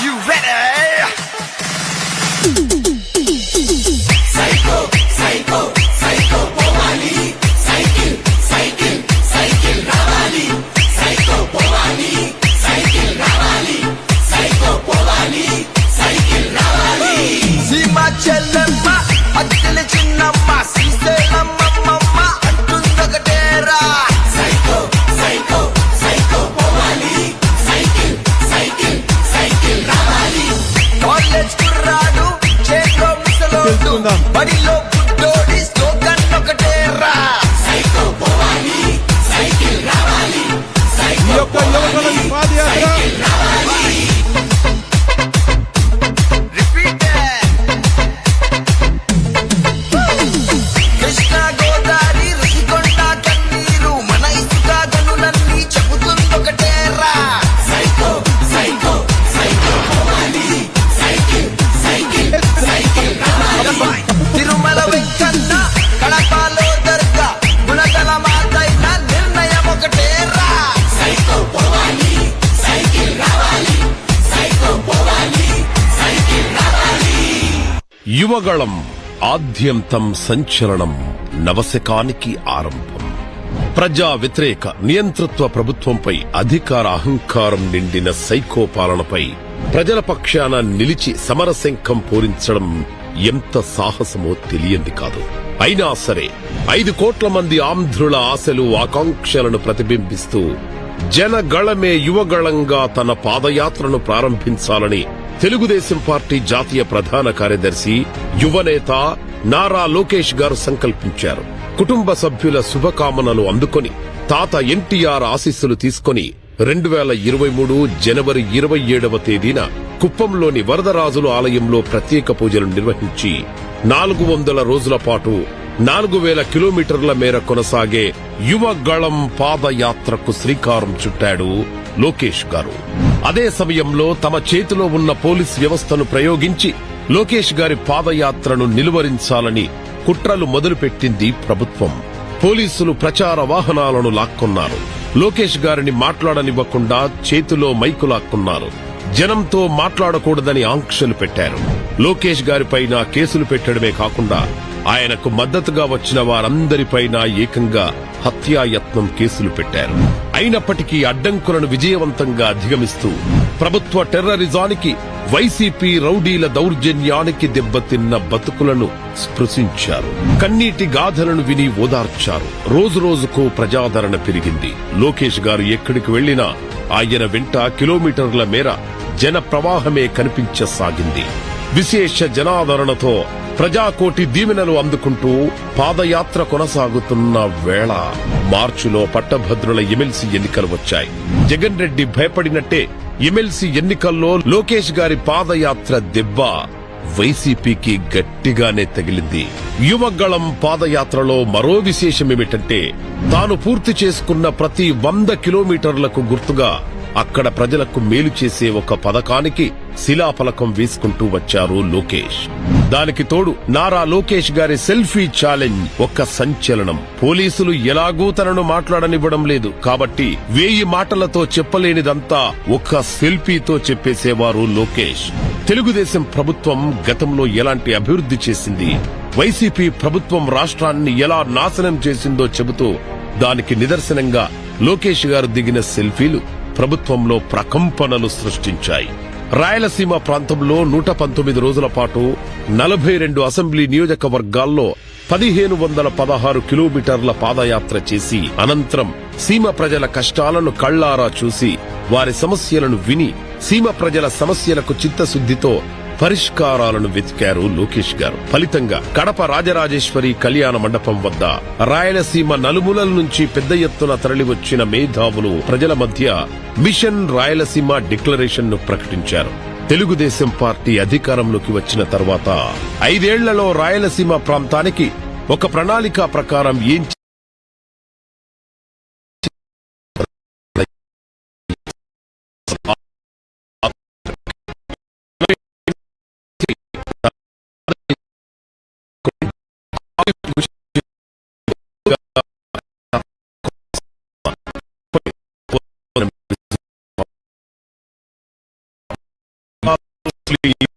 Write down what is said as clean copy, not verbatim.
You ready? Psycho, psycho, psycho, povali. Cycle, cycle, cycle, ravali. Psycho, povali. Cycle, ravali. Psycho, povali. Cycle, ravali. Sima chellamma, attile chinnamma, sisellama mamma, antundagatera. Psycho, psycho, psycho, povali. Cycle, cycle, cycle, ravali. College kurradu, chelo musalodu, badilo buddodi, slogan okatera. Psycho, povali. Cycle, ravali. Psycho, povali. Cycle, ravali. Repeat it. Krishna Godavari Rushikonda కన్నీరు మన ఇసుక గనులన్నీ చెబుతుందొకటేరా. Psycho, psycho, psycho, povali. Cycle, cycle, cycle, ravali. Tirumala Venkanna కడపలో దర్గా గుణగల మాతైన నిర్ణయం ఒకటేరా. Psycho, povali. Cycle, ravali. Psycho, povali. Cycle, ravali. Yuvagalam ఆద్యంతం సంచలనం నవశకానికి ఆరంభం. ప్రజా వ్యతిరేక నియంతృత్వ ప్రభుత్వంపై అధికార అహంకారం నిండిన సైకో పాలనపై ప్రజల పక్షాన నిలిచి సమరశంఖం పూరించడం ఎంత సాహసమో తెలియంది కాదు. అయినా సరే 5 కోట్ల మంది ఆంధ్రుల ఆశలు ఆకాంక్షలను ప్రతిబింబిస్తూ జనగళమే యువగళంగా తన పాదయాత్రను ప్రారంభించాలని తెలుగుదేశం పార్టీ జాతీయ ప్రధాన కార్యదర్శి యువనేత నారా లోకేష్ గారు సంకల్పించారు. కుటుంబ సభ్యుల శుభకామనలు అందుకొని తాత ఎన్టీఆర్ ఆశీస్సులు తీసుకొని 2023 జనవరి 27వ తేదీన కుప్పంలోని వరదరాజుల ఆలయంలో ప్రత్యేక పూజలు నిర్వహించి 400 రోజుల పాటు 4000 కిలోమీటర్ల మేర కొనసాగే యువగళం పాదయాత్రకు శ్రీకారం చుట్టాడు లోకేష్ గారు. అదే సమయంలో తమ చేతిలో ఉన్న పోలీస్ వ్యవస్థను ప్రయోగించి లోకేష్ గారి పాదయాత్రను నిలువరించాలని కుట్రలు మొదలుపెట్టింది ప్రభుత్వం. పోలీసులు ప్రచార వాహనాలను లాక్కున్నారు. లోకేష్ గారిని మాట్లాడనివ్వకుండా చేతిలో మైకు లాక్కున్నారు. జనంతో మాట్లాడకూడదని ఆంక్షలు పెట్టారు. లోకేష్ గారిపైన కేసులు పెట్టడమే కాకుండా ఆయనకు మద్దతుగా వచ్చిన వారందరిపైన ఏకంగా హత్యాయత్నం కేసులు పెట్టారు. అయినప్పటికీ అడ్డంకులను విజయవంతంగా అధిగమిస్తూ ప్రభుత్వ టెర్రరిజానికి, వైసీపీ రౌడీల దౌర్జన్యానికి దెబ్బతిన్న బతుకులను స్పృశించారు. కన్నీటి గాథలను విని ఓదార్చారు. రోజురోజుకు ప్రజాదరణ పెరిగింది. లోకేష్ గారు ఎక్కడికి వెళ్లినా ఆయన వెంట కిలోమీటర్ల మేర జన ప్రవాహమే కనిపించసాగింది. విశేష జనాదరణతో ప్రజాకోటి దీవెనలు అందుకుంటూ పాదయాత్ర కొనసాగుతున్న వేళ మార్చిలో పట్టభద్రుల ఎమ్మెల్సీ ఎన్నికలు వచ్చాయి. జగన్ రెడ్డి భయపడినట్టే ఎమ్మెల్సీ ఎన్నికల్లో లోకేష్ గారి పాదయాత్ర దెబ్బ వైసీపీకి గట్టిగానే తగిలింది. యువగళం పాదయాత్రలో మరో విశేషమేమిటంటే తాను పూర్తి చేసుకున్న ప్రతి 100 కిలోమీటర్లకు గుర్తుగా అక్కడ ప్రజలకు మేలు చేసే ఒక పథకానికి శిలాఫలకం వేసుకుంటూ వచ్చారు లోకేష్. దానికి తోడు నారా లోకేష్ గారి సెల్ఫీ ఛాలెంజ్ ఒక సంచలనం. పోలీసులు ఎలాగూ తనను మాట్లాడనివ్వడం లేదు కాబట్టి 1000 మాటలతో చెప్పలేనిదంతా ఒక సెల్ఫీతో చెప్పేసేవారు లోకేష్. తెలుగుదేశం ప్రభుత్వం గతంలో ఎలాంటి అభివృద్ధి చేసింది, వైసీపీ ప్రభుత్వం రాష్ట్రాన్ని ఎలా నాశనం చేసిందో చెబుతూ దానికి నిదర్శనంగా లోకేష్ గారు దిగిన సెల్ఫీలు ప్రభుత్వంలో ప్రకంపనలు సృష్టించాయి. రాయలసీమ ప్రాంతంలో 119 రోజుల పాటు 42 అసెంబ్లీ నియోజకవర్గాల్లో 1516 కిలోమీటర్ల పాదయాత్ర చేసి అనంతరం సీమ ప్రజల కష్టాలను కళ్లారా చూసి వారి సమస్యలను విని సీమ ప్రజల సమస్యలకు చిత్తశుద్దితో పరిష్కారాలను వెతికారు లోకేష్ గారు. ఫలితంగా కడప రాజరాజేశ్వరి కళ్యాణ మండపం వద్ద రాయలసీమ నలుమూలల నుంచి పెద్ద ఎత్తున తరలివచ్చిన మేధావులు ప్రజల మధ్య మిషన్ రాయలసీమ డిక్లరేషన్ ను ప్రకటించారు. తెలుగుదేశం పార్టీ అధికారంలోకి వచ్చిన తర్వాత 5 ఏళ్లలో రాయలసీమ ప్రాంతానికి ఒక ప్రణాళిక ప్రకారం ఏం ముస్లిం